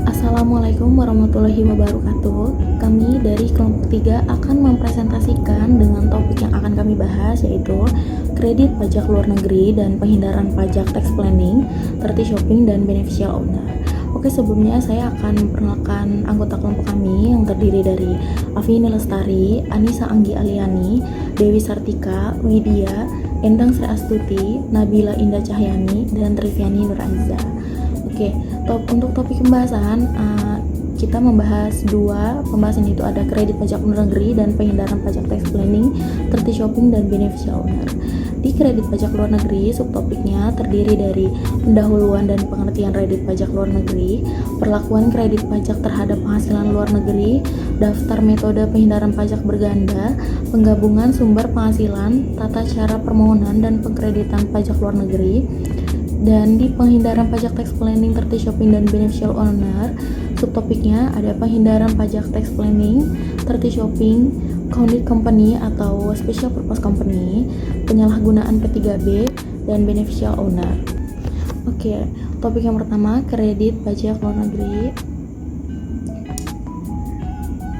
Assalamualaikum warahmatullahi wabarakatuh. Kami dari kelompok 3 akan mempresentasikan dengan topik yang akan kami bahas, yaitu kredit pajak luar negeri dan penghindaran pajak tax planning, terti shopping dan beneficial owner. Oke, sebelumnya saya akan memperkenalkan anggota kelompok kami yang terdiri dari Afini Lestari, Anissa Anggi Aliani, Dewi Sartika, Widya, Endang Sri Astuti, Nabila Indah Cahyani, dan Triviani Nuraiza. Oke, untuk topik pembahasan kita membahas dua pembahasan, itu ada kredit pajak luar negeri dan penghindaran pajak tax planning, terti shopping dan beneficial owner. Di kredit pajak luar negeri, subtopiknya terdiri dari pendahuluan dan pengertian kredit pajak luar negeri, perlakuan kredit pajak terhadap penghasilan luar negeri, daftar metode penghindaran pajak berganda, penggabungan sumber penghasilan, tata cara permohonan dan pengkreditan pajak luar negeri. Dan di penghindaran pajak tax planning, terti shopping dan beneficial owner, subtopiknya ada penghindaran pajak tax planning, terti shopping, conduit company atau special purpose company, penyalahgunaan P3B, dan beneficial owner. Oke, topik yang pertama, kredit pajak luar negeri.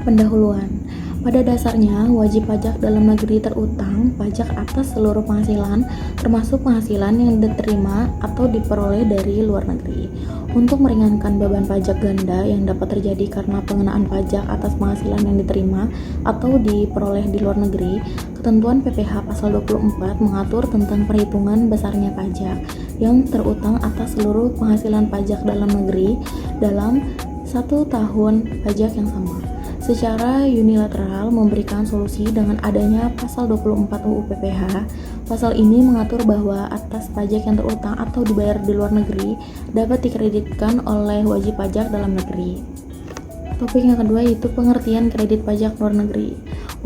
Pendahuluan. Pada dasarnya, wajib pajak dalam negeri terutang pajak atas seluruh penghasilan, termasuk penghasilan yang diterima atau diperoleh dari luar negeri. Untuk meringankan beban pajak ganda yang dapat terjadi karena pengenaan pajak atas penghasilan yang diterima atau diperoleh di luar negeri, ketentuan PPh pasal 24 mengatur tentang perhitungan besarnya pajak yang terutang atas seluruh penghasilan pajak dalam negeri dalam 1 tahun pajak yang sama. Secara unilateral memberikan solusi dengan adanya pasal 24 UU PPh. Pasal ini mengatur bahwa atas pajak yang terutang atau dibayar di luar negeri dapat dikreditkan oleh wajib pajak dalam negeri. Topik yang kedua yaitu pengertian kredit pajak luar negeri.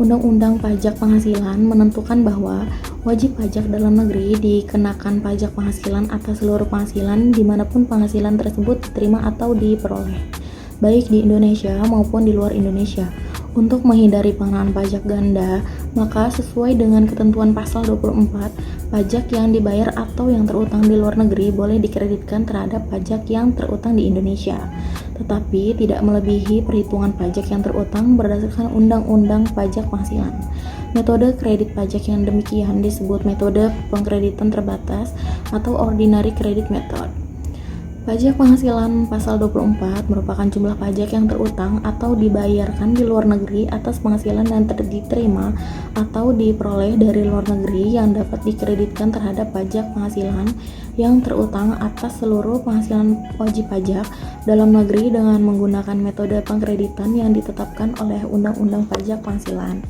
Undang-Undang Pajak Penghasilan menentukan bahwa wajib pajak dalam negeri dikenakan pajak penghasilan atas seluruh penghasilan dimanapun penghasilan tersebut diterima atau diperoleh, baik di Indonesia maupun di luar Indonesia. Untuk menghindari pengenaan pajak ganda, maka sesuai dengan ketentuan pasal 24, pajak yang dibayar atau yang terutang di luar negeri boleh dikreditkan terhadap pajak yang terutang di Indonesia, tetapi tidak melebihi perhitungan pajak yang terutang berdasarkan Undang-Undang Pajak Penghasilan. Metode kredit pajak yang demikian disebut metode pengkreditan terbatas atau ordinary credit method. Pajak penghasilan pasal 24 merupakan jumlah pajak yang terutang atau dibayarkan di luar negeri atas penghasilan yang diterima atau diperoleh dari luar negeri yang dapat dikreditkan terhadap pajak penghasilan yang terutang atas seluruh penghasilan wajib pajak dalam negeri dengan menggunakan metode pengkreditan yang ditetapkan oleh Undang-Undang Pajak Penghasilan.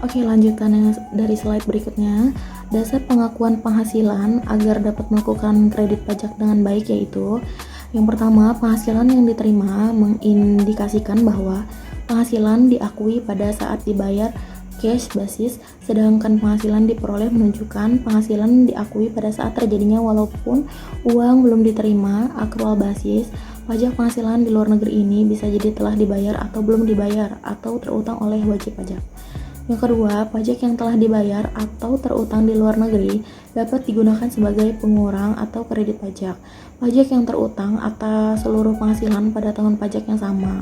Oke, lanjutan dari slide berikutnya. Dasar pengakuan penghasilan agar dapat melakukan kredit pajak dengan baik yaitu: yang pertama, penghasilan yang diterima mengindikasikan bahwa penghasilan diakui pada saat dibayar cash basis, sedangkan penghasilan diperoleh menunjukkan penghasilan diakui pada saat terjadinya walaupun uang belum diterima. Accrual basis, pajak penghasilan di luar negeri ini bisa jadi telah dibayar atau belum dibayar atau terutang oleh wajib pajak. Yang kedua, pajak yang telah dibayar atau terutang di luar negeri dapat digunakan sebagai pengurang atau kredit pajak. Pajak yang terutang atas seluruh penghasilan pada tahun pajak yang sama.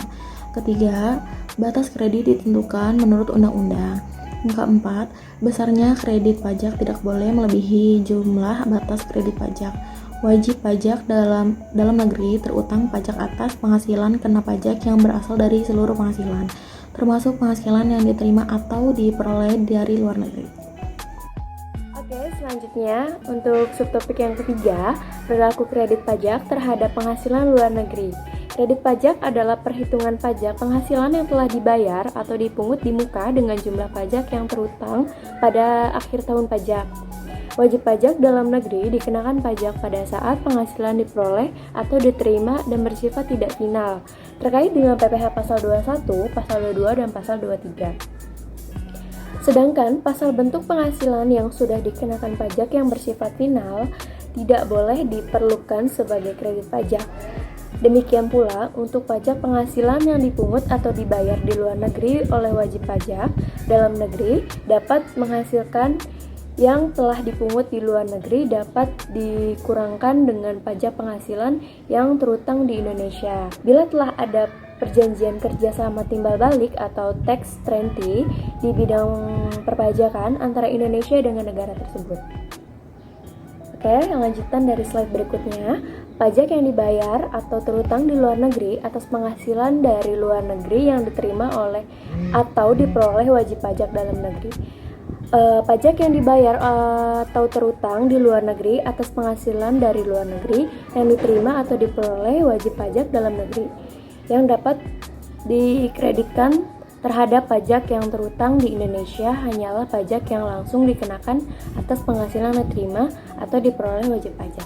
Ketiga, batas kredit ditentukan menurut undang-undang. Yang keempat, besarnya kredit pajak tidak boleh melebihi jumlah batas kredit pajak. Wajib pajak dalam negeri terutang pajak atas penghasilan kena pajak yang berasal dari seluruh penghasilan, termasuk penghasilan yang diterima atau diperoleh dari luar negeri. Oke, selanjutnya untuk subtopik yang ketiga, perilaku kredit pajak terhadap penghasilan luar negeri. Kredit pajak adalah perhitungan pajak penghasilan yang telah dibayar atau dipungut di muka dengan jumlah pajak yang terutang pada akhir tahun pajak. Wajib pajak dalam negeri dikenakan pajak pada saat penghasilan diperoleh atau diterima dan bersifat tidak final, terkait dengan PPh pasal 21, pasal 22, dan pasal 23. Sedangkan pasal bentuk penghasilan yang sudah dikenakan pajak yang bersifat final tidak boleh diperlukan sebagai kredit pajak. Demikian pula untuk pajak penghasilan yang dipungut atau dibayar di luar negeri oleh wajib pajak dalam negeri dapat menghasilkan yang telah dipungut di luar negeri dapat dikurangkan dengan pajak penghasilan yang terutang di Indonesia. Bila telah ada perjanjian kerjasama timbal balik atau tax treaty di bidang perpajakan antara Indonesia dengan negara tersebut. Oke, lanjutan dari slide berikutnya. Pajak yang dibayar atau terutang di luar negeri atas penghasilan dari luar negeri yang diterima oleh atau diperoleh wajib pajak dalam negeri. Pajak yang dibayar atau terutang di luar negeri atas penghasilan dari luar negeri yang diterima atau diperoleh wajib pajak dalam negeri yang dapat dikreditkan terhadap pajak yang terutang di Indonesia hanyalah pajak yang langsung dikenakan atas penghasilan yang diterima atau diperoleh wajib pajak.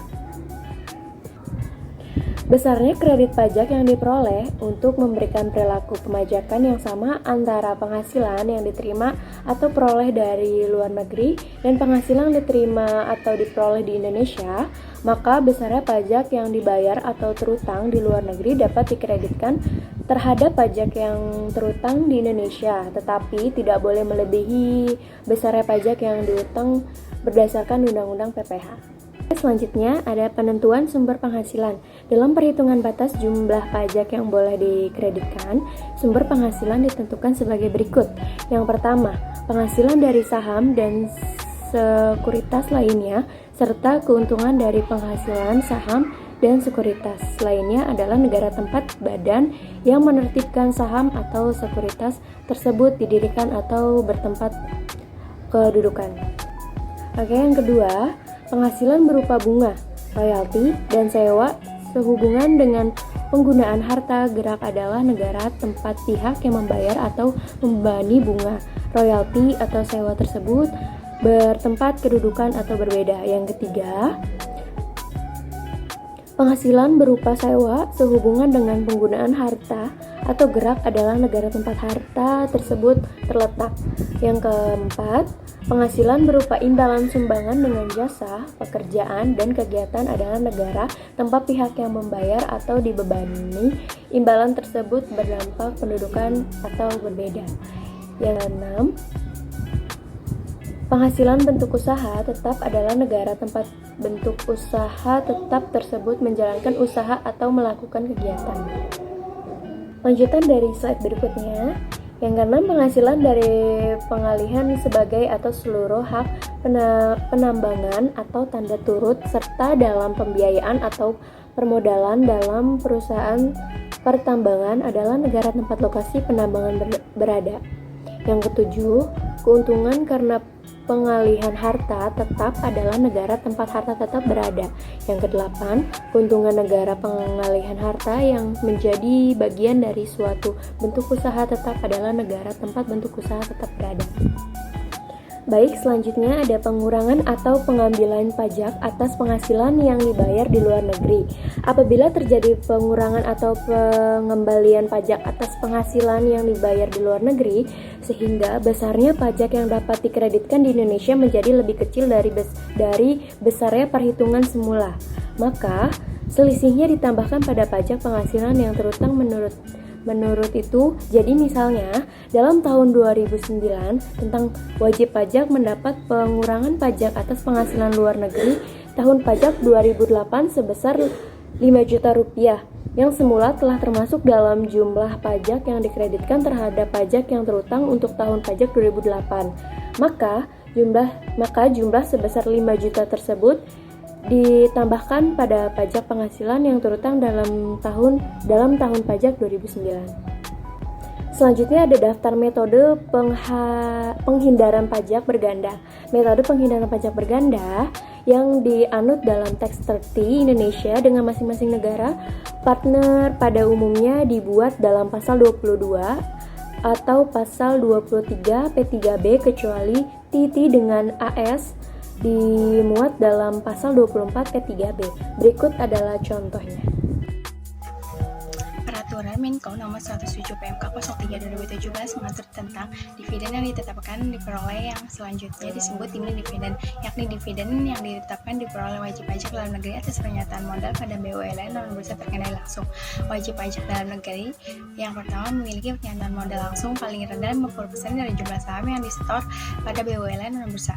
Besarnya kredit pajak yang diperoleh untuk memberikan perilaku pemajakan yang sama antara penghasilan yang diterima atau peroleh dari luar negeri dan penghasilan yang diterima atau diperoleh di Indonesia, maka besarnya pajak yang dibayar atau terutang di luar negeri dapat dikreditkan terhadap pajak yang terutang di Indonesia, tetapi tidak boleh melebihi besarnya pajak yang diutang berdasarkan Undang-Undang PPh. Selanjutnya ada penentuan sumber penghasilan. Dalam perhitungan batas jumlah pajak yang boleh dikreditkan, sumber penghasilan ditentukan sebagai berikut. Yang pertama, penghasilan dari saham dan sekuritas lainnya, serta keuntungan dari penghasilan saham dan sekuritas lainnya adalah negara tempat badan yang menertibkan saham atau sekuritas tersebut didirikan atau bertempat kedudukan. Oke, yang kedua, penghasilan berupa bunga, royalti, dan sewa sehubungan dengan penggunaan harta gerak adalah negara tempat pihak yang membayar atau membebani bunga, royalti, atau sewa tersebut bertempat kedudukan atau berbeda. Yang ketiga, penghasilan berupa sewa sehubungan dengan penggunaan harta atau gerak adalah negara tempat harta tersebut terletak. Yang keempat, penghasilan berupa imbalan sumbangan dengan jasa, pekerjaan, dan kegiatan adalah negara tempat pihak yang membayar atau dibebani imbalan tersebut berdampak pendudukan atau berbeda. Yang keenam, penghasilan bentuk usaha tetap adalah negara tempat bentuk usaha tetap tersebut menjalankan usaha atau melakukan kegiatan. Lanjutan dari slide berikutnya. Yang keenam, penghasilan dari pengalihan sebagai atau seluruh hak penambangan atau tanda turut serta dalam pembiayaan atau permodalan dalam perusahaan pertambangan adalah negara tempat lokasi penambangan berada. Yang ketujuh, keuntungan karena pengalihan harta tetap adalah negara tempat harta tetap berada. Yang kedelapan, keuntungan negara pengalihan harta yang menjadi bagian dari suatu bentuk usaha tetap adalah negara tempat bentuk usaha tetap berada. Baik, selanjutnya ada pengurangan atau pengambilan pajak atas penghasilan yang dibayar di luar negeri. Apabila terjadi pengurangan atau pengembalian pajak atas penghasilan yang dibayar di luar negeri, sehingga besarnya pajak yang dapat dikreditkan di Indonesia menjadi lebih kecil dari besarnya perhitungan semula, maka selisihnya ditambahkan pada pajak penghasilan yang terutang menurut itu. Jadi misalnya dalam tahun 2009 tentang wajib pajak mendapat pengurangan pajak atas penghasilan luar negeri tahun pajak 2008 sebesar 5 juta rupiah yang semula telah termasuk dalam jumlah pajak yang dikreditkan terhadap pajak yang terutang untuk tahun pajak 2008. Maka jumlah sebesar 5 juta tersebut ditambahkan pada pajak penghasilan yang terutang dalam tahun pajak 2009. Selanjutnya ada daftar metode penghindaran pajak berganda. Metode penghindaran pajak berganda yang dianut dalam tax treaty Indonesia dengan masing-masing negara partner pada umumnya dibuat dalam pasal 22 atau pasal 23 P3B kecuali TT dengan AS dimuat dalam pasal 24 P3B. Berikut adalah contohnya. Peraturan Menko Nomor 107 PMK 03/2017 mengatur tentang dividen yang ditetapkan diperoleh yang selanjutnya disebut dividen, yakni dividen yang ditetapkan diperoleh wajib pajak dalam negeri atas pernyataan modal pada BUMN non bursa terkendali langsung. Wajib pajak dalam negeri yang pertama memiliki pernyataan modal langsung paling rendah 50% dari jumlah saham yang disetor pada BUMN non bursa.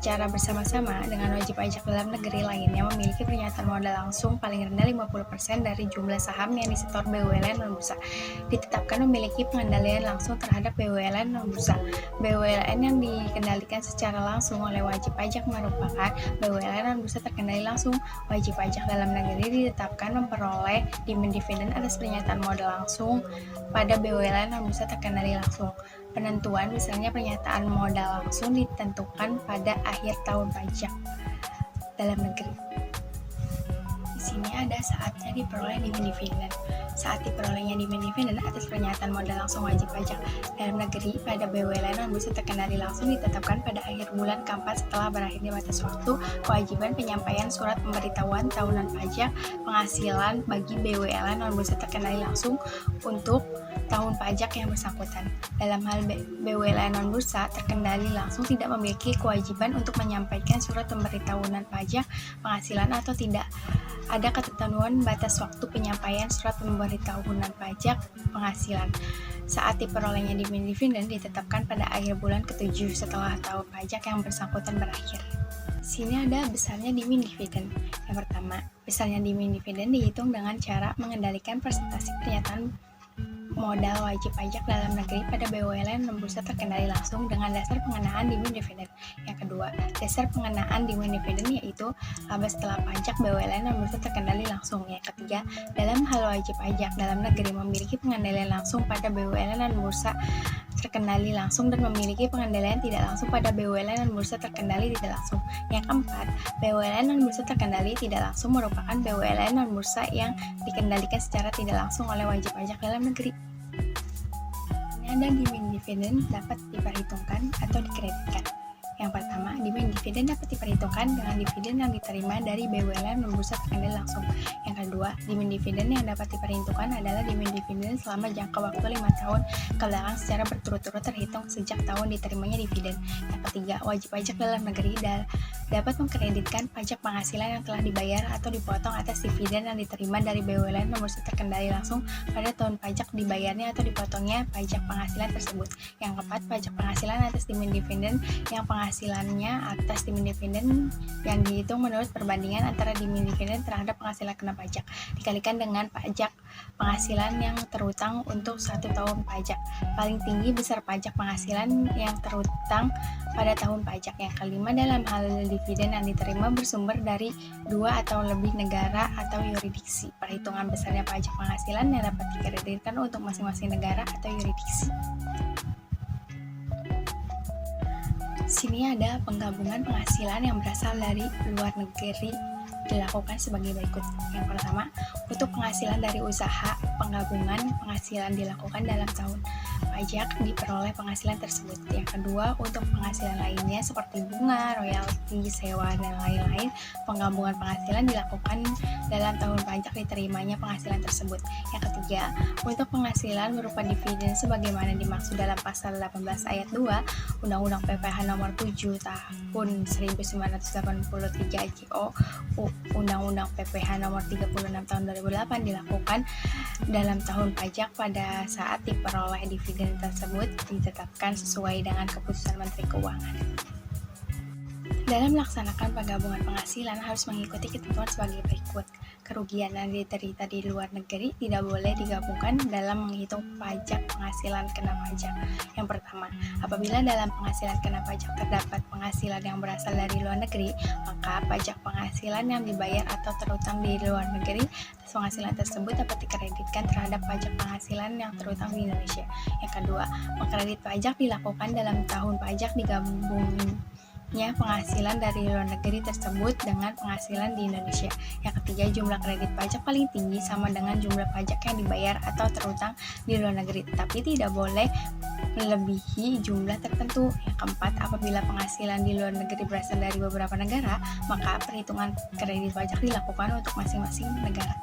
secara bersama-sama dengan wajib pajak dalam negeri lainnya memiliki pernyataan modal langsung paling rendah 50% dari jumlah saham yang disetor BUMN non-bursa. Ditetapkan memiliki pengendalian langsung terhadap BUMN non-bursa. BUMN yang dikendalikan secara langsung oleh wajib pajak merupakan BUMN non-bursa terkendali langsung. Wajib pajak dalam negeri ditetapkan memperoleh dividen atas pernyataan modal langsung pada BUMN non-bursa terkendali langsung. Penentuan misalnya pernyataan modal langsung ditentukan pada akhir tahun pajak dalam negeri. Di sini ada saatnya diperoleh dividen. Saat diperolehnya dividen atas pernyataan modal langsung wajib pajak dalam negeri pada BUMN non-bursa terkendali langsung ditetapkan pada akhir bulan keempat setelah berakhirnya batas waktu kewajiban penyampaian surat pemberitahuan tahunan pajak penghasilan bagi BUMN non-bursa terkendali langsung untuk tahun pajak yang bersangkutan. Dalam hal BUMN non-bursa terkendali langsung tidak memiliki kewajiban untuk menyampaikan surat pemberitahuan pajak penghasilan atau tidak ada ketentuan batas waktu penyampaian surat pemberitahuan pajak penghasilan. Saat diperolehnya dividen ditetapkan pada akhir bulan ke-7 setelah tahun pajak yang bersangkutan berakhir. Di sini ada besarnya dividen. Yang pertama, besarnya dividen dihitung dengan cara mengendalikan persentase pernyataan modal wajib pajak dalam negeri pada BUMN non-bursa terkendali langsung dengan dasar pengenaan dividen. Yang kedua, dasar pengenaan dividen yaitu laba setelah pajak BUMN non-bursa terkendali langsung. Yang ketiga, dalam hal wajib pajak dalam negeri memiliki pengendalian langsung pada BUMN non-bursa terkendali langsung dan memiliki pengendalian tidak langsung pada BUMN non-bursa terkendali tidak langsung. Yang keempat, BUMN non-bursa terkendali tidak langsung merupakan BUMN non-bursa yang dikendalikan secara tidak langsung oleh wajib pajak dalam negeri. Ada dividen dapat diperhitungkan atau dikreditkan. Yang pertama, dividen dapat diperhitungkan dengan dividen yang diterima dari BUMN non-bursa terkendali langsung. Yang kedua, dividen yang dapat diperhitungkan adalah dividen selama jangka waktu 5 tahun ke belakang secara berturut-turut terhitung sejak tahun diterimanya dividen. Yang ketiga, wajib pajak dalam negeri dapat mengkreditkan pajak penghasilan yang telah dibayar atau dipotong atas dividen yang diterima dari BUMN non-bursa terkendali langsung pada tahun pajak dibayarnya atau dipotongnya pajak penghasilan tersebut. Yang keempat, pajak penghasilan atas dividen yang penghasilannya atas dividen yang dihitung menurut perbandingan antara dividen terhadap penghasilan kena pajak dikalikan dengan pajak penghasilan yang terutang untuk 1 tahun pajak. Paling tinggi besar pajak penghasilan yang terutang pada tahun pajak. Yang kelima, dalam hal dividen yang diterima bersumber dari 2 atau lebih negara atau yurisdiksi. Perhitungan besarnya pajak penghasilan yang dapat dikreditkan untuk masing-masing negara atau yurisdiksi. Sini ada penggabungan penghasilan yang berasal dari luar negeri dilakukan sebagai berikut. Yang pertama, untuk penghasilan dari usaha, penggabungan penghasilan dilakukan dalam tahun pajak diperoleh penghasilan tersebut. Yang kedua, untuk penghasilan lainnya seperti bunga, royalti, sewa, dan lain-lain, penggabungan penghasilan dilakukan dalam tahun pajak diterimanya penghasilan tersebut. Yang ketiga, untuk penghasilan berupa dividen sebagaimana dimaksud dalam pasal 18 ayat 2 Undang-Undang PPh nomor 7 tahun 1983 JO Undang-Undang PPh nomor 36 tahun 2008 dilakukan dalam tahun pajak pada saat diperoleh dividen tersebut ditetapkan sesuai dengan keputusan Menteri Keuangan. Dalam melaksanakan penggabungan penghasilan harus mengikuti ketentuan sebagai berikut. Kerugian yang diterima di luar negeri tidak boleh digabungkan dalam menghitung pajak penghasilan kena pajak. Yang pertama, apabila dalam penghasilan kena pajak terdapat penghasilan yang berasal dari luar negeri, maka pajak penghasilan yang dibayar atau terutang di luar negeri atas penghasilan tersebut dapat dikreditkan terhadap pajak penghasilan yang terutang di Indonesia. Yang kedua, mengkredit pajak dilakukan dalam tahun pajak digabungin penghasilan dari luar negeri tersebut dengan penghasilan di Indonesia. Yang ketiga, jumlah kredit pajak paling tinggi sama dengan jumlah pajak yang dibayar atau terutang di luar negeri, tetapi tidak boleh melebihi jumlah tertentu. Yang keempat, apabila penghasilan di luar negeri berasal dari beberapa negara, maka perhitungan kredit pajak dilakukan untuk masing-masing negara.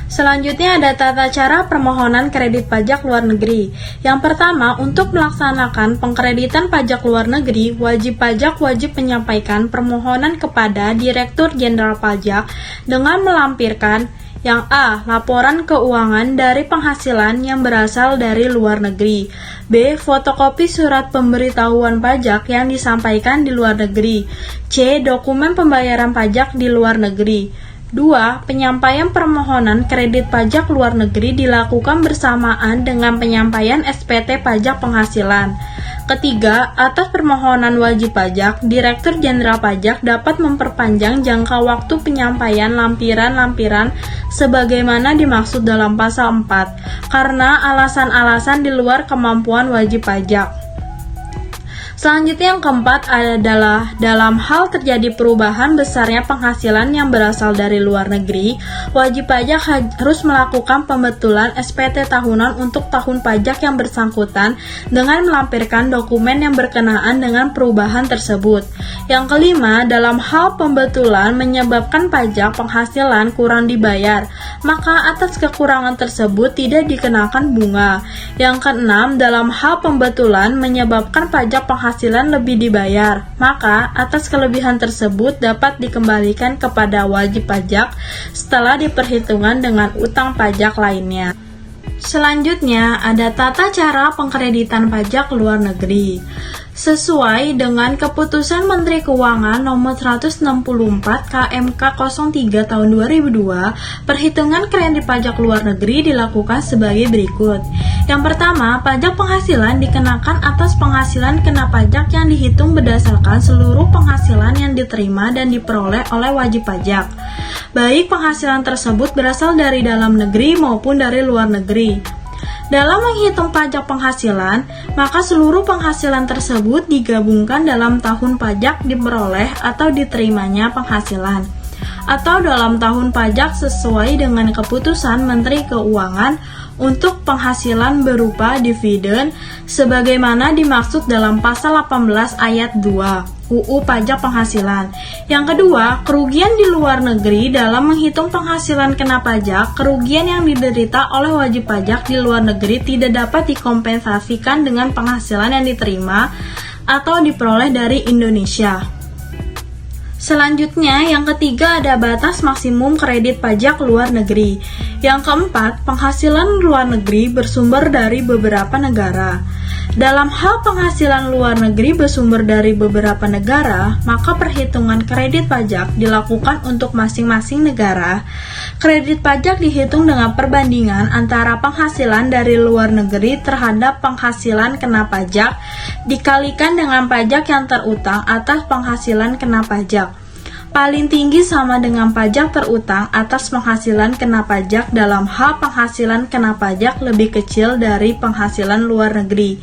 Selanjutnya ada tata cara permohonan kredit pajak luar negeri. Yang pertama, untuk melaksanakan pengkreditan pajak luar negeri, wajib pajak wajib menyampaikan permohonan kepada Direktur Jenderal Pajak dengan melampirkan Yang A. Laporan keuangan dari penghasilan yang berasal dari luar negeri. B. Fotokopi surat pemberitahuan pajak yang disampaikan di luar negeri. C. Dokumen pembayaran pajak di luar negeri. 2. Penyampaian permohonan kredit pajak luar negeri dilakukan bersamaan dengan penyampaian SPT pajak penghasilan. Ketiga, atas permohonan wajib pajak, Direktur Jenderal Pajak dapat memperpanjang jangka waktu penyampaian lampiran-lampiran sebagaimana dimaksud dalam pasal 4 karena alasan-alasan di luar kemampuan wajib pajak. Selanjutnya yang keempat adalah dalam hal terjadi perubahan besarnya penghasilan yang berasal dari luar negeri, wajib pajak harus melakukan pembetulan SPT tahunan untuk tahun pajak yang bersangkutan dengan melampirkan dokumen yang berkenaan dengan perubahan tersebut. Yang kelima, dalam hal pembetulan menyebabkan pajak penghasilan kurang dibayar, maka atas kekurangan tersebut tidak dikenakan bunga. Yang keenam, dalam hal pembetulan menyebabkan pajak penghasilan lebih dibayar, maka atas kelebihan tersebut dapat dikembalikan kepada wajib pajak setelah diperhitungkan dengan utang pajak lainnya. Selanjutnya ada tata cara pengkreditan pajak luar negeri. Sesuai dengan Keputusan Menteri Keuangan Nomor 164 KMK 03 Tahun 2002, perhitungan kredit pajak luar negeri dilakukan sebagai berikut. Yang pertama, pajak penghasilan dikenakan atas penghasilan kena pajak yang dihitung berdasarkan seluruh penghasilan yang diterima dan diperoleh oleh wajib pajak, baik penghasilan tersebut berasal dari dalam negeri maupun dari luar negeri. Dalam menghitung pajak penghasilan, maka seluruh penghasilan tersebut digabungkan dalam tahun pajak diperoleh atau diterimanya penghasilan, atau dalam tahun pajak sesuai dengan Keputusan Menteri Keuangan untuk penghasilan berupa dividen sebagaimana dimaksud dalam pasal 18 ayat 2 UU Pajak Penghasilan. Yang kedua, kerugian di luar negeri. Dalam menghitung penghasilan kena pajak, kerugian yang diderita oleh wajib pajak di luar negeri tidak dapat dikompensasikan dengan penghasilan yang diterima atau diperoleh dari Indonesia. Selanjutnya, yang ketiga ada batas maksimum kredit pajak luar negeri. Yang keempat, penghasilan luar negeri bersumber dari beberapa negara. Dalam hal penghasilan luar negeri bersumber dari beberapa negara, maka perhitungan kredit pajak dilakukan untuk masing-masing negara. Kredit pajak dihitung dengan perbandingan antara penghasilan dari luar negeri terhadap penghasilan kena pajak dikalikan dengan pajak yang terutang atas penghasilan kena pajak. Paling tinggi sama dengan pajak terutang atas penghasilan kena pajak dalam hal penghasilan kena pajak lebih kecil dari penghasilan luar negeri.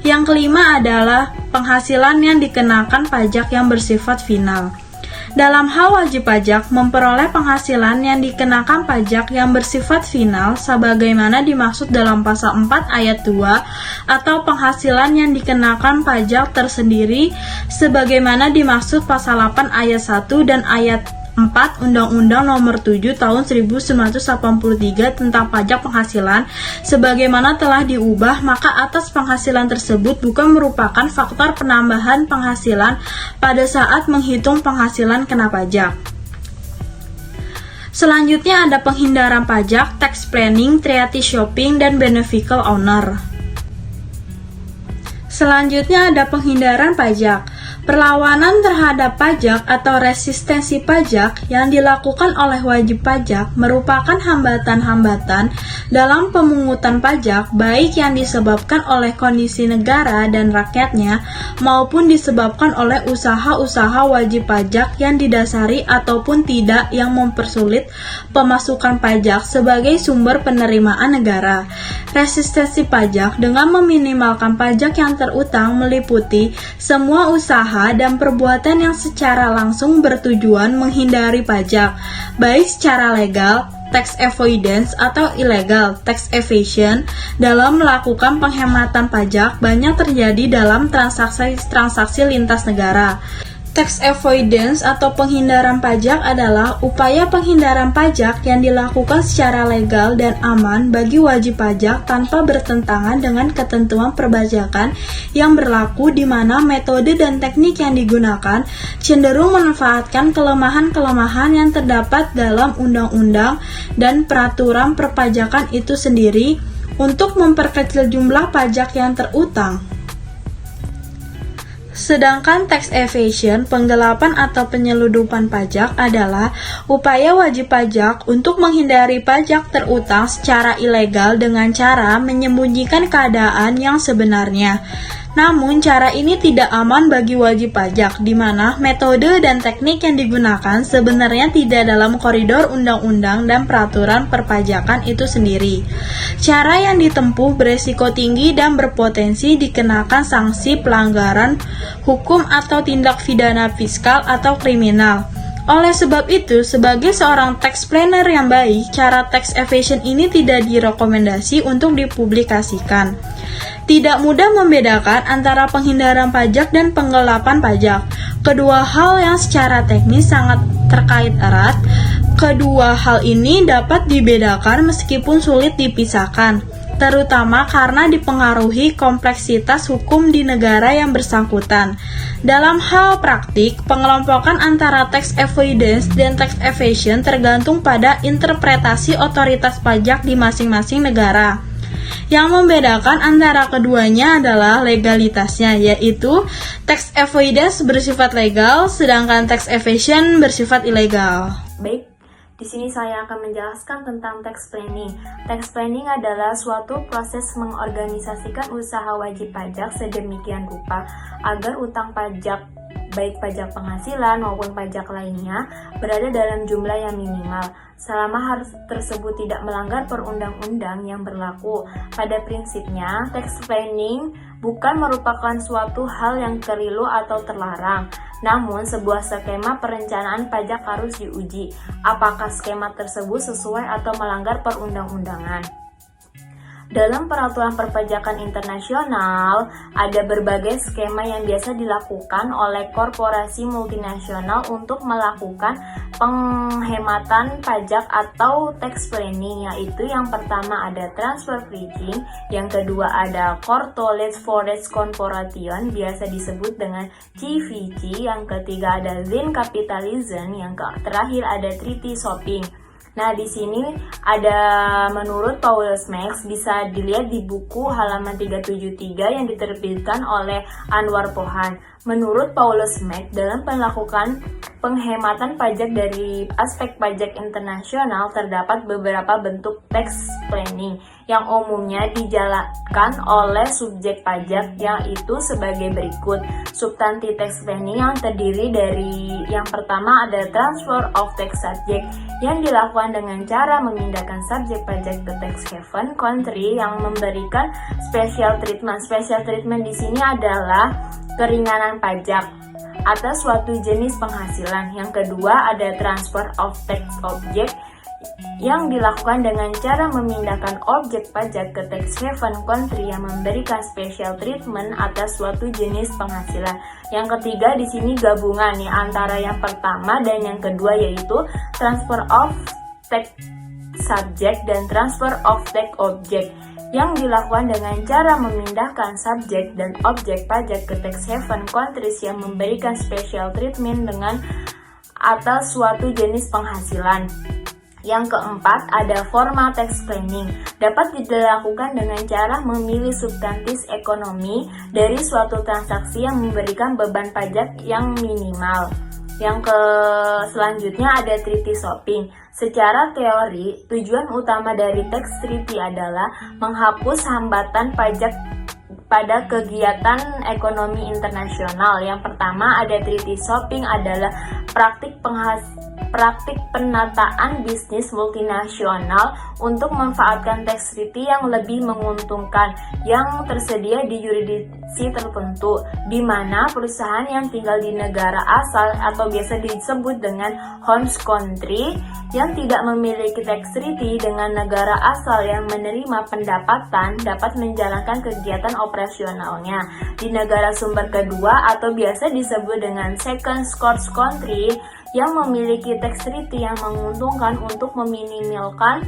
Yang kelima adalah penghasilan yang dikenakan pajak yang bersifat final. Dalam hal wajib pajak memperoleh penghasilan yang dikenakan pajak yang bersifat final sebagaimana dimaksud dalam pasal 4 ayat 2 atau penghasilan yang dikenakan pajak tersendiri sebagaimana dimaksud pasal 8 ayat 1 dan ayat 4 Undang-Undang Nomor 7 Tahun 1983 tentang pajak penghasilan sebagaimana telah diubah, maka atas penghasilan tersebut bukan merupakan faktor penambahan penghasilan pada saat menghitung penghasilan kena pajak. Selanjutnya ada penghindaran pajak, tax planning, treaty shopping, dan beneficial owner. Selanjutnya ada penghindaran pajak. Perlawanan terhadap pajak atau resistensi pajak yang dilakukan oleh wajib pajak merupakan hambatan-hambatan dalam pemungutan pajak baik yang disebabkan oleh kondisi negara dan rakyatnya maupun disebabkan oleh usaha-usaha wajib pajak yang didasari ataupun tidak yang mempersulit pemasukan pajak sebagai sumber penerimaan negara. Resistensi pajak dengan meminimalkan pajak yang terutang meliputi semua usaha dan perbuatan yang secara langsung bertujuan menghindari pajak, baik secara legal, tax avoidance, atau illegal, tax evasion. Dalam melakukan penghematan pajak banyak terjadi dalam transaksi lintas negara. Tax avoidance atau penghindaran pajak adalah upaya penghindaran pajak yang dilakukan secara legal dan aman bagi wajib pajak tanpa bertentangan dengan ketentuan perpajakan yang berlaku, di mana metode dan teknik yang digunakan cenderung memanfaatkan kelemahan-kelemahan yang terdapat dalam undang-undang dan peraturan perpajakan itu sendiri untuk memperkecil jumlah pajak yang terutang. Sedangkan tax evasion, penggelapan atau penyeludupan pajak adalah upaya wajib pajak untuk menghindari pajak terutang secara ilegal dengan cara menyembunyikan keadaan yang sebenarnya. Namun, cara ini tidak aman bagi wajib pajak, di mana metode dan teknik yang digunakan sebenarnya tidak dalam koridor undang-undang dan peraturan perpajakan itu sendiri. Cara yang ditempuh beresiko tinggi dan berpotensi dikenakan sanksi pelanggaran hukum atau tindak pidana fiskal atau kriminal. Oleh sebab itu, sebagai seorang tax planner yang baik, cara tax evasion ini tidak direkomendasi untuk dipublikasikan. Tidak mudah membedakan antara penghindaran pajak dan penggelapan pajak. Kedua hal yang secara teknis sangat terkait erat. Kedua hal ini dapat dibedakan meskipun sulit dipisahkan, terutama karena dipengaruhi kompleksitas hukum di negara yang bersangkutan. Dalam hal praktik, pengelompokan antara tax avoidance dan tax evasion tergantung pada interpretasi otoritas pajak di masing-masing negara. Yang membedakan antara keduanya adalah legalitasnya, yaitu tax avoidance bersifat legal, sedangkan tax evasion bersifat ilegal. Baik, di sini saya akan menjelaskan tentang tax planning. Tax planning adalah suatu proses mengorganisasikan usaha wajib pajak sedemikian rupa agar utang pajak, baik pajak penghasilan maupun pajak lainnya, berada dalam jumlah yang minimal, selama hal tersebut tidak melanggar perundang-undang yang berlaku. Pada prinsipnya, tax planning bukan merupakan suatu hal yang keliru atau terlarang, namun sebuah skema perencanaan pajak harus diuji apakah skema tersebut sesuai atau melanggar perundang-undangan. Dalam peraturan perpajakan internasional, ada berbagai skema yang biasa dilakukan oleh korporasi multinasional untuk melakukan penghematan pajak atau tax planning, yaitu yang pertama ada transfer pricing, yang kedua ada corporate forest corporation, biasa disebut dengan CVC, yang ketiga ada lean capitalism, yang terakhir ada treaty shopping. Nah, di sini ada menurut Paulus Max, bisa dilihat di buku halaman 373 yang diterbitkan oleh Anwar Pohan. Menurut Paulus Max, dalam melakukan penghematan pajak dari aspek pajak internasional terdapat beberapa bentuk tax planning yang umumnya dijalankan oleh subjek pajak, yaitu sebagai berikut. Substansi tax planning yang terdiri dari yang pertama ada transfer of tax subject yang dilakukan dengan cara memindahkan subjek pajak ke tax haven country yang memberikan special treatment. Special treatment di sini adalah keringanan pajak atas suatu jenis penghasilan. Yang kedua ada transfer of tax object yang dilakukan dengan cara memindahkan objek pajak ke tax haven country yang memberikan special treatment atas suatu jenis penghasilan. Yang ketiga di sini gabungan antara yang pertama dan yang kedua, yaitu transfer of tax subject dan transfer of tax object yang dilakukan dengan cara memindahkan subjek dan objek pajak ke tax haven countries yang memberikan special treatment dengan atas suatu jenis penghasilan. Yang keempat ada formal tax planning, dapat dilakukan dengan cara memilih substansi ekonomi dari suatu transaksi yang memberikan beban pajak yang minimal. Yang selanjutnya ada treaty shopping. Secara teori, tujuan utama dari tax treaty adalah menghapus hambatan pajak pada kegiatan ekonomi internasional. Yang pertama ada treaty shopping adalah praktik penataan bisnis multinasional untuk memanfaatkan tax treaty yang lebih menguntungkan yang tersedia di yurisdiksi tertentu, di mana perusahaan yang tinggal di negara asal atau biasa disebut dengan host country yang tidak memiliki tax treaty dengan negara asal yang menerima pendapatan dapat menjalankan kegiatan operasi operasionalnya. Di negara sumber kedua atau biasa disebut dengan second source country yang memiliki tax treaty yang menguntungkan untuk meminimalkan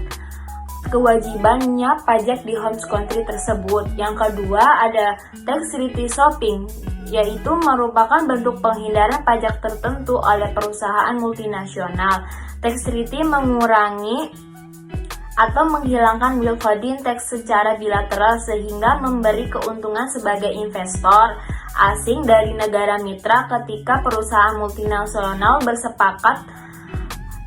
kewajibannya pajak di home country tersebut. Yang kedua ada tax treaty shopping, yaitu merupakan bentuk penghindaran pajak tertentu oleh perusahaan multinasional. Tax treaty mengurangi atau menghilangkan withholding tax secara bilateral sehingga memberi keuntungan sebagai investor asing dari negara mitra ketika perusahaan multinasional bersepakat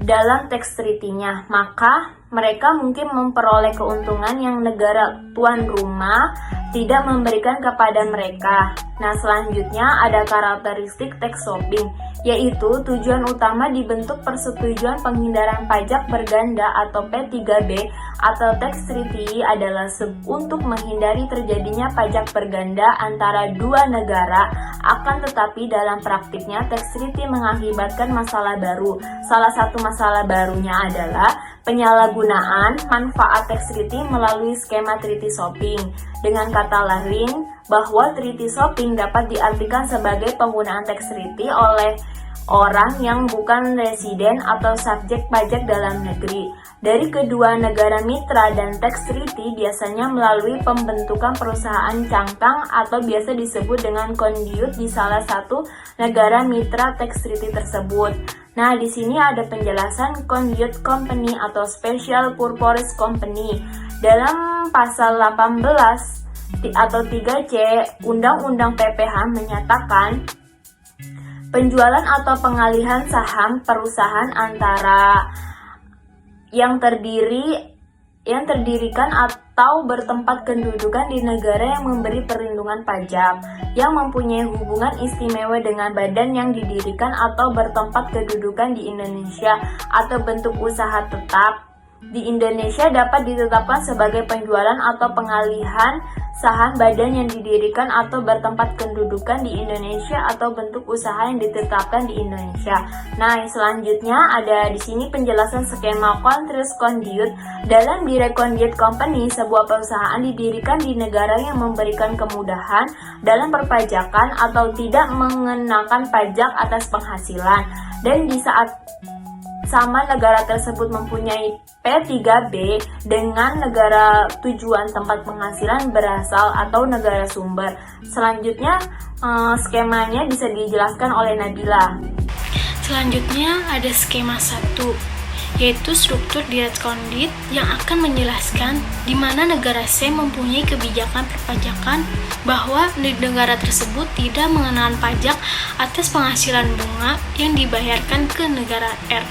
dalam tax treaty-nya, maka mereka mungkin memperoleh keuntungan yang negara tuan rumah tidak memberikan kepada mereka. Nah, selanjutnya ada karakteristik tax shopping, yaitu tujuan utama dibentuk persetujuan penghindaran pajak berganda atau P3B atau tax treaty adalah untuk menghindari terjadinya pajak berganda antara dua negara. Akan tetapi dalam praktiknya tax treaty mengakibatkan masalah baru. Salah satu masalah barunya adalah penyalahgunaan manfaat tax treaty melalui skema treaty shopping. Dengan kata lain, bahwa treaty shopping dapat diartikan sebagai penggunaan tax treaty oleh orang yang bukan residen atau subjek pajak dalam negeri dari kedua negara mitra, dan tax treaty biasanya melalui pembentukan perusahaan cangkang atau biasa disebut dengan conduit di salah satu negara mitra tax treaty tersebut. Nah, di sini ada penjelasan conduit company atau special purpose company. Dalam pasal 18 atau 3C Undang-Undang PPH menyatakan penjualan atau pengalihan saham perusahaan antara yang terdirikan atau bertempat kedudukan di negara yang memberi perlindungan pajak, yang mempunyai hubungan istimewa dengan badan yang didirikan atau bertempat kedudukan di Indonesia atau bentuk usaha tetap di Indonesia dapat ditetapkan sebagai penjualan atau pengalihan saham badan yang didirikan atau bertempat kedudukan di Indonesia atau bentuk usaha yang ditetapkan di Indonesia. Nah, selanjutnya ada di sini penjelasan skema contract conduit. Dalam direct conduit company, sebuah perusahaan didirikan di negara yang memberikan kemudahan dalam perpajakan atau tidak mengenakan pajak atas penghasilan, dan di saat sama negara tersebut mempunyai P3B dengan negara tujuan tempat penghasilan berasal atau negara sumber. Selanjutnya skemanya bisa dijelaskan oleh Nabila. Selanjutnya ada skema 1, yaitu struktur direct conduit yang akan menjelaskan di mana negara C mempunyai kebijakan perpajakan bahwa negara tersebut tidak mengenakan pajak atas penghasilan bunga yang dibayarkan ke negara R.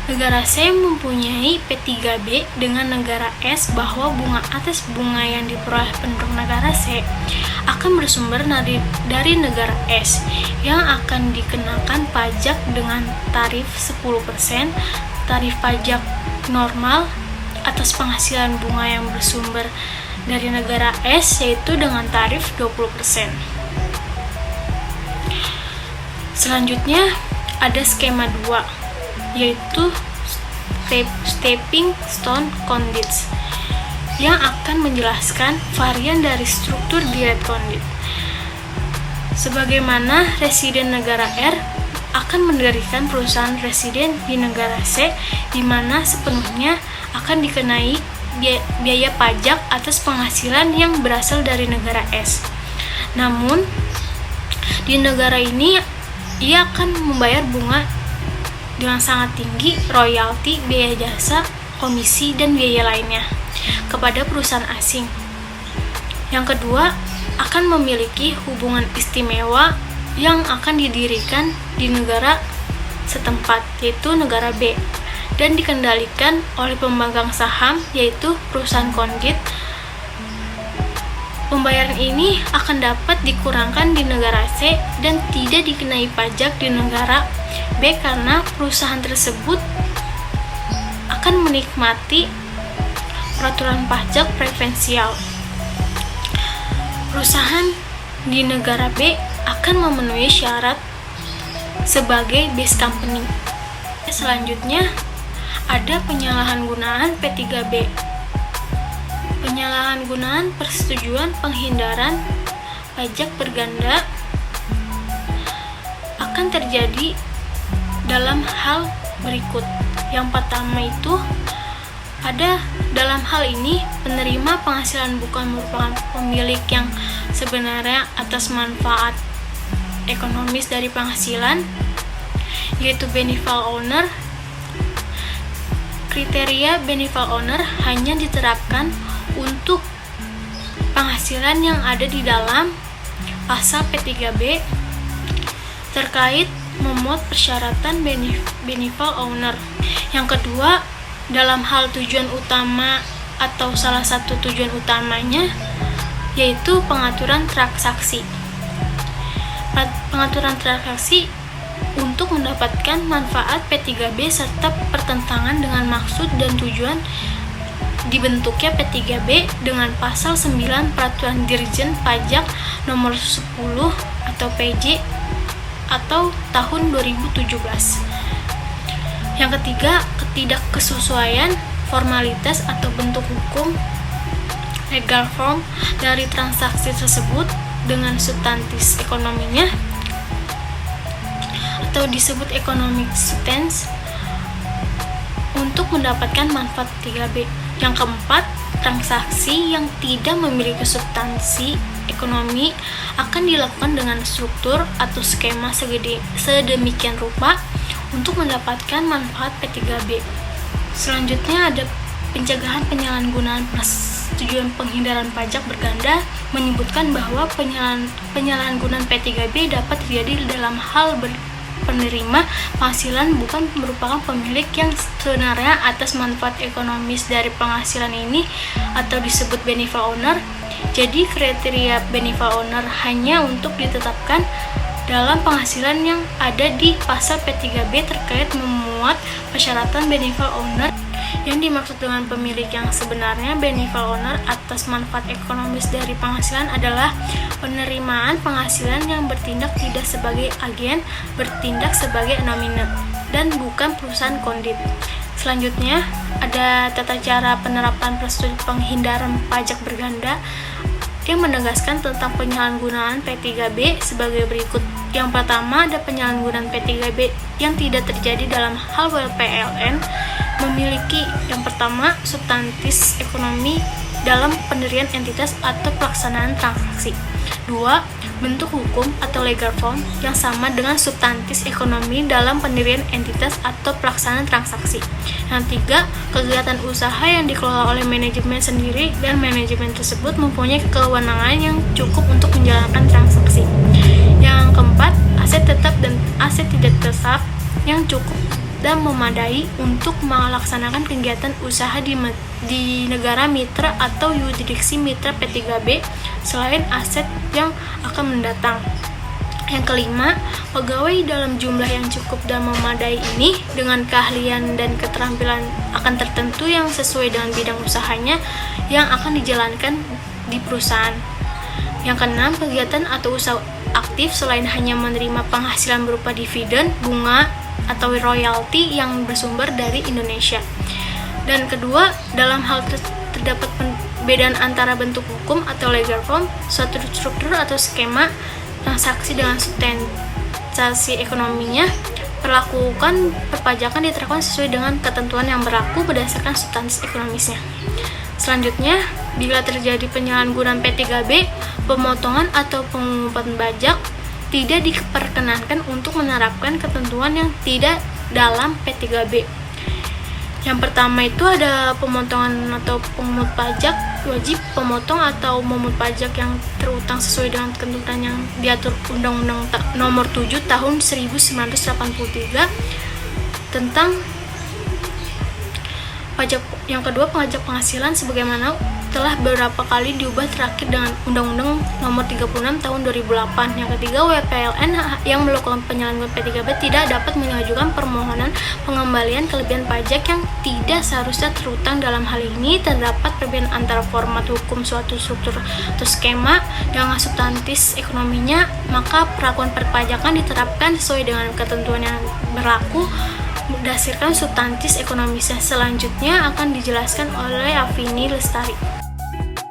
Negara C mempunyai P3B dengan negara S bahwa bunga atas bunga yang diperoleh penduduk negara C akan bersumber dari negara S yang akan dikenakan pajak dengan tarif 10%, tarif pajak normal atas penghasilan bunga yang bersumber dari negara S yaitu dengan tarif 20%. Selanjutnya ada skema 2, yaitu stepping stone conduits yang akan menjelaskan varian dari struktur direct conduit. Sebagaimana residen negara R akan mendirikan perusahaan residen di negara C di mana sepenuhnya akan dikenai biaya pajak atas penghasilan yang berasal dari negara S. Namun di negara ini ia akan membayar bunga dengan sangat tinggi, royalti, biaya jasa, komisi, dan biaya lainnya kepada perusahaan asing. Yang kedua, akan memiliki hubungan istimewa yang akan didirikan di negara setempat, yaitu negara B, dan dikendalikan oleh pemegang saham, yaitu perusahaan conduit. Pembayaran ini akan dapat dikurangkan di negara C dan tidak dikenai pajak di negara B karena perusahaan tersebut akan menikmati peraturan pajak preferensial. Perusahaan di negara B akan memenuhi syarat sebagai base company. Selanjutnya ada penyalahgunaan P3B. Penyalahgunaan persetujuan penghindaran pajak berganda akan terjadi dalam hal berikut. Yang pertama itu ada dalam hal ini penerima penghasilan bukan merupakan pemilik yang sebenarnya atas manfaat ekonomis dari penghasilan, yaitu beneficial owner. Kriteria beneficial owner hanya diterapkan untuk penghasilan yang ada di dalam pasal P3B terkait memuat persyaratan beneficial owner. Yang kedua, dalam hal tujuan utama atau salah satu tujuan utamanya yaitu pengaturan transaksi. Pengaturan transaksi untuk mendapatkan manfaat P3B serta pertentangan dengan maksud dan tujuan dibentuknya P3B dengan pasal 9 Peraturan Dirjen Pajak nomor 10 atau PJ atau tahun 2017. Yang ketiga, ketidakkesesuaian formalitas atau bentuk hukum legal form dari transaksi tersebut dengan substantis ekonominya atau disebut economic substance untuk mendapatkan manfaat P3B. Yang keempat, transaksi yang tidak memiliki substansi ekonomi akan dilakukan dengan struktur atau skema sedemikian rupa untuk mendapatkan manfaat P3B. Selanjutnya ada pencegahan penyalahgunaan persetujuan penghindaran pajak berganda, menyebutkan bahwa penyalahgunaan P3B dapat terjadi dalam hal penerima penghasilan bukan merupakan pemilik yang sebenarnya atas manfaat ekonomis dari penghasilan ini atau disebut beneficial owner. Jadi kriteria beneficial owner hanya untuk ditetapkan dalam penghasilan yang ada di pasal P3B terkait memuat persyaratan beneficial owner. Yang dimaksud dengan pemilik yang sebenarnya beneficial owner atas manfaat ekonomis dari penghasilan adalah penerimaan penghasilan yang bertindak tidak sebagai agen, bertindak sebagai nominer, dan bukan perusahaan kondit. Selanjutnya, ada tata cara penerapan persetujuan penghindaran pajak berganda yang menegaskan tentang penyalahgunaan P3B sebagai berikut. Yang pertama, ada penyalahgunaan P3B yang tidak terjadi dalam hal WPLN memiliki yang pertama substantis ekonomi dalam pendirian entitas atau pelaksanaan transaksi. 2. Bentuk hukum atau legal form yang sama dengan substantis ekonomi dalam pendirian entitas atau pelaksanaan transaksi. Yang 3. Kegiatan usaha yang dikelola oleh manajemen sendiri dan manajemen tersebut mempunyai kewenangan yang cukup untuk menjalankan transaksi. Yang keempat, aset tetap dan aset tidak tetap yang cukup dan memadai untuk melaksanakan kegiatan usaha di negara mitra atau yurisdiksi mitra P3B selain aset yang akan mendatang. Yang kelima, pegawai dalam jumlah yang cukup dan memadai ini dengan keahlian dan keterampilan akan tertentu yang sesuai dengan bidang usahanya yang akan dijalankan di perusahaan. Yang keenam, kegiatan atau usaha aktif selain hanya menerima penghasilan berupa dividen, bunga, atau royalti yang bersumber dari Indonesia. Dan kedua, dalam hal terdapat perbedaan antara bentuk hukum atau legal form, suatu struktur atau skema transaksi dengan substansi ekonominya, perlakukan perpajakan diterapkan sesuai dengan ketentuan yang berlaku berdasarkan substansi ekonomisnya. Selanjutnya, bila terjadi penyalahgunaan P3B, pemotongan atau pengumpulan pajak tidak diperkenankan untuk menerapkan ketentuan yang tidak dalam P3B. Yang pertama itu ada pemotongan atau pemungut pajak wajib pemotong atau memungut pajak yang terutang sesuai dengan ketentuan yang diatur Undang-Undang Nomor 7 Tahun 1983 tentang pajak. Yang kedua, pajak penghasilan sebagaimana telah beberapa kali diubah terakhir dengan Undang-Undang Nomor 36 Tahun 2008. Yang ketiga, WPLN yang melakukan penyalahgunaan P3B tidak dapat mengajukan permohonan pengembalian kelebihan pajak yang tidak seharusnya terutang. Dalam hal ini terdapat perbedaan antara format hukum suatu struktur atau skema dengan substantis ekonominya, maka perlakuan perpajakan diterapkan sesuai dengan ketentuan yang berlaku berdasarkan substantis ekonomisnya. Selanjutnya akan dijelaskan oleh Afini Lestari.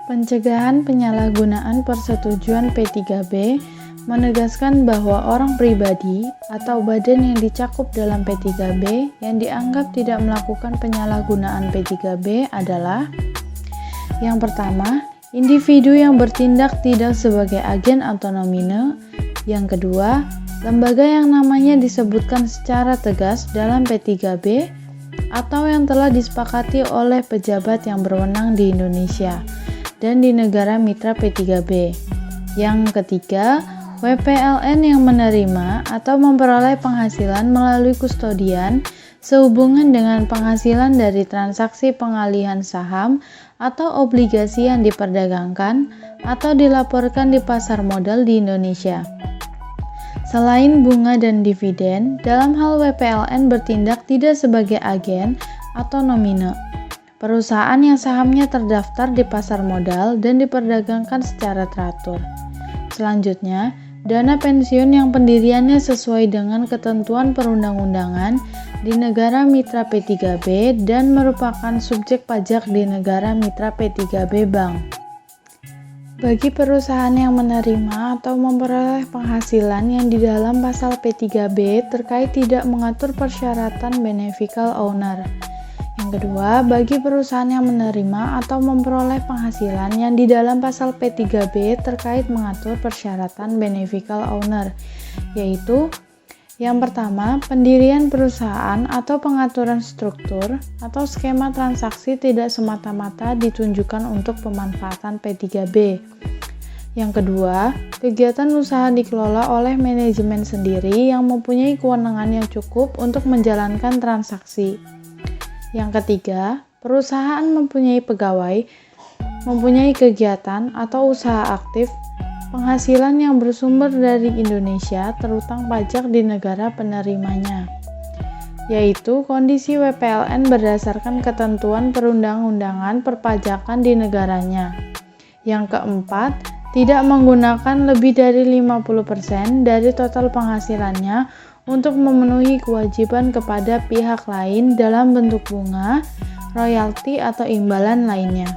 Pencegahan penyalahgunaan persetujuan P3B menegaskan bahwa orang pribadi atau badan yang dicakup dalam P3B yang dianggap tidak melakukan penyalahgunaan P3B adalah: yang pertama, individu yang bertindak tidak sebagai agen atau nomine. Yang kedua, lembaga yang namanya disebutkan secara tegas dalam P3B atau yang telah disepakati oleh pejabat yang berwenang di Indonesia dan di negara mitra P3B. Yang ketiga, WPLN yang menerima atau memperoleh penghasilan melalui kustodian sehubungan dengan penghasilan dari transaksi pengalihan saham atau obligasi yang diperdagangkan atau dilaporkan di pasar modal di Indonesia. Selain bunga dan dividen, dalam hal WPLN bertindak tidak sebagai agen atau nomine. Perusahaan yang sahamnya terdaftar di pasar modal dan diperdagangkan secara teratur. Selanjutnya, dana pensiun yang pendiriannya sesuai dengan ketentuan perundang-undangan di negara mitra P3B dan merupakan subjek pajak di negara mitra P3B Bank. Bagi perusahaan yang menerima atau memperoleh penghasilan yang di dalam pasal P3B terkait tidak mengatur persyaratan beneficial owner. Yang kedua, bagi perusahaan yang menerima atau memperoleh penghasilan yang di dalam pasal P3B terkait mengatur persyaratan beneficial owner, yaitu: yang pertama, pendirian perusahaan atau pengaturan struktur atau skema transaksi tidak semata-mata ditunjukkan untuk pemanfaatan P3B. Yang kedua, kegiatan usaha dikelola oleh manajemen sendiri yang mempunyai kewenangan yang cukup untuk menjalankan transaksi. Yang ketiga, perusahaan mempunyai pegawai, mempunyai kegiatan atau usaha aktif, penghasilan yang bersumber dari Indonesia terutang pajak di negara penerimanya, yaitu kondisi WPLN berdasarkan ketentuan perundang-undangan perpajakan di negaranya. Yang keempat, tidak menggunakan lebih dari 50% dari total penghasilannya untuk memenuhi kewajiban kepada pihak lain dalam bentuk bunga, royalti atau imbalan lainnya.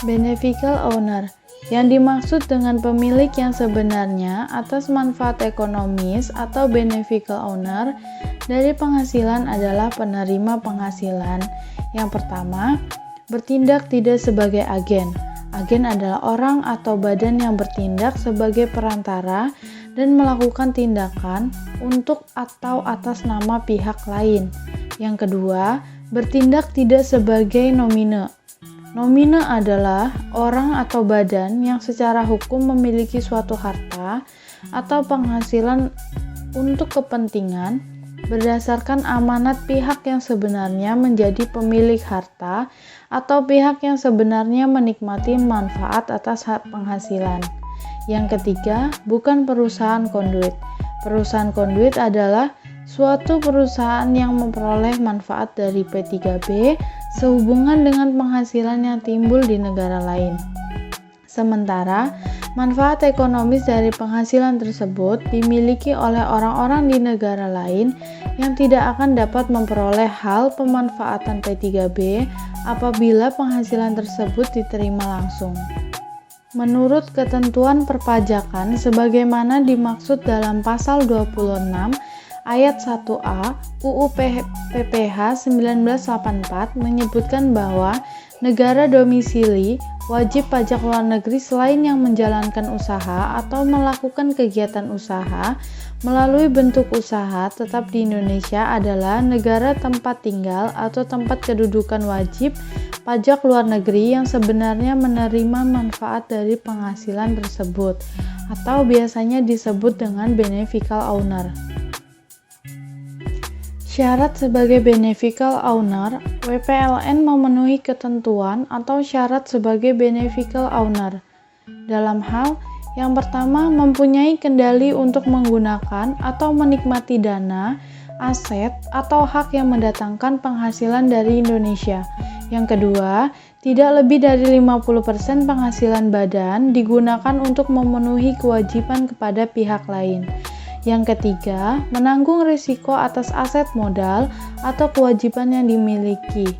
Beneficial owner yang dimaksud dengan pemilik yang sebenarnya atas manfaat ekonomis atau beneficial owner dari penghasilan adalah penerima penghasilan. Yang pertama, bertindak tidak sebagai agen. Agen adalah orang atau badan yang bertindak sebagai perantara dan melakukan tindakan untuk atau atas nama pihak lain. Yang kedua, bertindak tidak sebagai nomine. Nomine adalah orang atau badan yang secara hukum memiliki suatu harta atau penghasilan untuk kepentingan berdasarkan amanat pihak yang sebenarnya menjadi pemilik harta atau pihak yang sebenarnya menikmati manfaat atas penghasilan. Yang ketiga, bukan perusahaan konduit. Perusahaan konduit adalah suatu perusahaan yang memperoleh manfaat dari P3B sehubungan dengan penghasilan yang timbul di negara lain. Sementara, manfaat ekonomis dari penghasilan tersebut dimiliki oleh orang-orang di negara lain yang tidak akan dapat memperoleh hal pemanfaatan P3B apabila penghasilan tersebut diterima langsung. Menurut ketentuan perpajakan sebagaimana dimaksud dalam pasal 26 ayat 1A UU PPH 1984 menyebutkan bahwa negara domisili wajib pajak luar negeri selain yang menjalankan usaha atau melakukan kegiatan usaha melalui bentuk usaha tetap di Indonesia adalah negara tempat tinggal atau tempat kedudukan wajib pajak luar negeri yang sebenarnya menerima manfaat dari penghasilan tersebut atau biasanya disebut dengan beneficial owner. Syarat sebagai beneficial owner, WPLN memenuhi ketentuan atau syarat sebagai beneficial owner. Dalam hal yang pertama, mempunyai kendali untuk menggunakan atau menikmati dana, aset, atau hak yang mendatangkan penghasilan dari Indonesia. Yang kedua, tidak lebih dari 50% penghasilan badan digunakan untuk memenuhi kewajiban kepada pihak lain. Yang ketiga, menanggung risiko atas aset modal atau kewajiban yang dimiliki.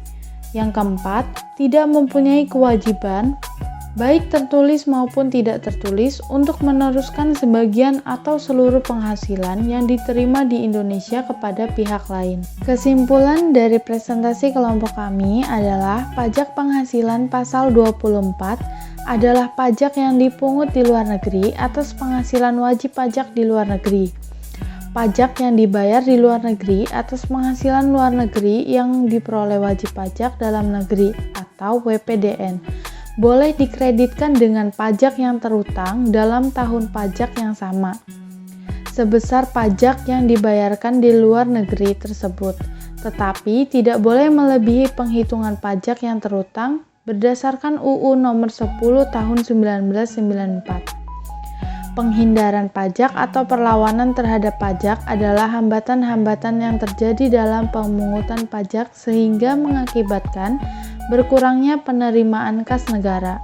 Yang keempat, tidak mempunyai kewajiban baik tertulis maupun tidak tertulis, untuk meneruskan sebagian atau seluruh penghasilan yang diterima di Indonesia kepada pihak lain. Kesimpulan dari presentasi kelompok kami adalah pajak penghasilan pasal 24 adalah pajak yang dipungut di luar negeri atas penghasilan wajib pajak di luar negeri. Pajak yang dibayar di luar negeri atas penghasilan luar negeri yang diperoleh wajib pajak dalam negeri atau WPDN boleh dikreditkan dengan pajak yang terutang dalam tahun pajak yang sama, sebesar pajak yang dibayarkan di luar negeri tersebut, tetapi tidak boleh melebihi penghitungan pajak yang terutang berdasarkan UU Nomor 10 Tahun 1994. Penghindaran pajak atau perlawanan terhadap pajak adalah hambatan-hambatan yang terjadi dalam pemungutan pajak sehingga mengakibatkan berkurangnya penerimaan kas negara.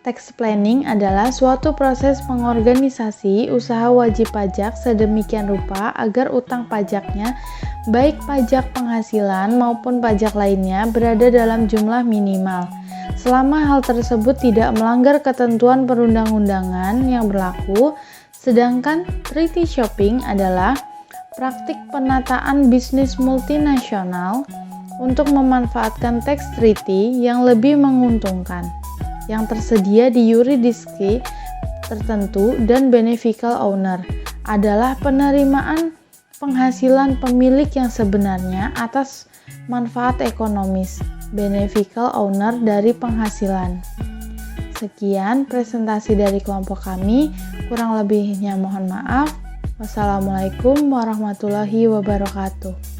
Tax planning adalah suatu proses pengorganisasi usaha wajib pajak sedemikian rupa agar utang pajaknya, baik pajak penghasilan maupun pajak lainnya, berada dalam jumlah minimal, selama hal tersebut tidak melanggar ketentuan perundang-undangan yang berlaku. Sedangkan treaty shopping adalah praktik penataan bisnis multinasional untuk memanfaatkan tax treaty yang lebih menguntungkan, yang tersedia di yurisdiksi tertentu, dan beneficial owner adalah penerimaan penghasilan pemilik yang sebenarnya atas manfaat ekonomis, beneficial owner dari penghasilan. Sekian presentasi dari kelompok kami, kurang lebihnya mohon maaf. Wassalamualaikum warahmatullahi wabarakatuh.